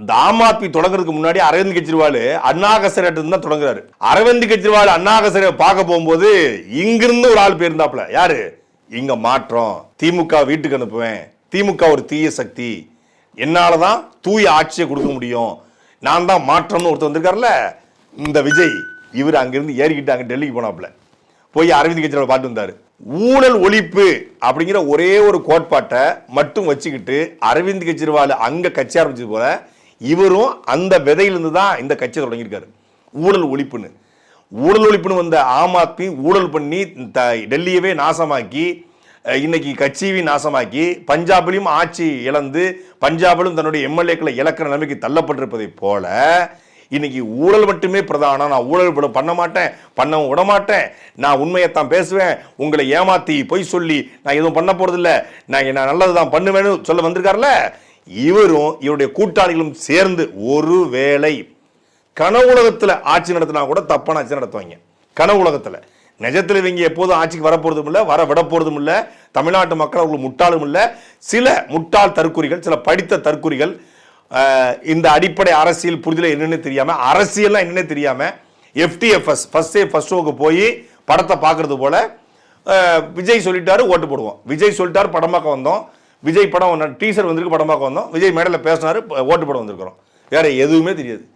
இந்த ஆம் ஆத்மி தொடங்குறதுக்கு முன்னாடி அரவிந்த் கெஜ்ரிவால் அண்ணா ஹசரே தான் தொடங்குறாரு. அரவிந்த் கெஜ்ரிவால் அண்ணா ஹசரே பார்க்க போகும்போது இங்கிருந்து ஒரு ஆள் போயிருந்தாப்ல. யாரு? இங்க மாற்றம், திமுக வீட்டுக்கு அனுப்புவேன், திமுக ஒரு தீய சக்தி, என்னாலதான் தூய ஆட்சியை கொடுக்க முடியும், நான் தான் மாற்றம்னு ஒருத்தர் வந்திருக்காருல்ல இந்த விஜய். இவர் அங்கிருந்து ஏறிக்கிட்டு அங்க டெல்லிக்கு போனாப்ல. போய் அரவிந்த் கெஜ்ரிவால் பார்த்து வந்தாரு. ஊழல் ஒழிப்பு அப்படிங்கிற ஒரே ஒரு கோட்பாட்டை மட்டும் வச்சுக்கிட்டு அரவிந்த் கெஜ்ரிவால் அங்க கட்சி ஆரம்பிச்சது போல இவரும் அந்த விதையிலிருந்து தான் இந்த கட்சியை தொடங்கியிருக்காரு. ஊழல் ஒழிப்புன்னு வந்த ஆம் ஆத்மி ஊழல் பண்ணி டெல்லியவே நாசமாக்கி, இன்னைக்கு கட்சியையும் நாசமாக்கி, பஞ்சாபிலும் ஆட்சி இழந்து, பஞ்சாபிலும் தன்னுடைய எம்எல்ஏக்களை இழக்கிற நிலைமைக்கு தள்ளப்பட்டிருப்பதை போல இன்னைக்கு ஊழல் மட்டுமே பிரதானம். நான் ஊழல் பண்ண மாட்டேன், பண்ண விட மாட்டேன், நான் உண்மையைத்தான் பேசுவேன், உங்களை ஏமாத்தி பொய் சொல்லி நான் எதுவும் பண்ண போறதில்லை, நான் நல்லதுதான் பண்ணுவேன்னு சொல்ல வந்திருக்காருல்ல. இவரும் இவருடைய கூட்டாளிகளும் சேர்ந்து ஒருவேளை கனவு உலகத்துல ஆட்சி நடத்தினா கூட தப்பான ஆட்சி நடத்துவாங்க. கனவு உலகத்துல, நிஜத்தில் இவங்க எப்போதும் ஆட்சிக்கு வரப்போறதும் இல்லை, வர விட போறதும் இல்லை. தமிழ்நாட்டு மக்கள் அவங்களுக்கு முட்டாளும் இல்லை. சில முட்டாள் தற்குறிகள், சில படித்த தற்குறிகள் இந்த அடிப்படை அரசியல் புரிதல் என்னன்னு தெரியாம, அரசியல்லாம் என்னன்னு தெரியாம FTFS ஃபர்ஸ்ட் ஷோக்கு போய் படத்தை பார்க்கறது போல விஜய் சொல்லிட்டாரு ஓட்டு போடுவோம், விஜய் சொல்லிட்டாரு படம் பார்க்க வந்தோம், விஜய் படம் டீசர் வந்திருக்கு படம் பார்க்க வந்தோம், விஜய் மேடையில் பேசினாரு ஓட்டு போட வந்திருக்கிறோம், வேற எதுவுமே தெரியாது.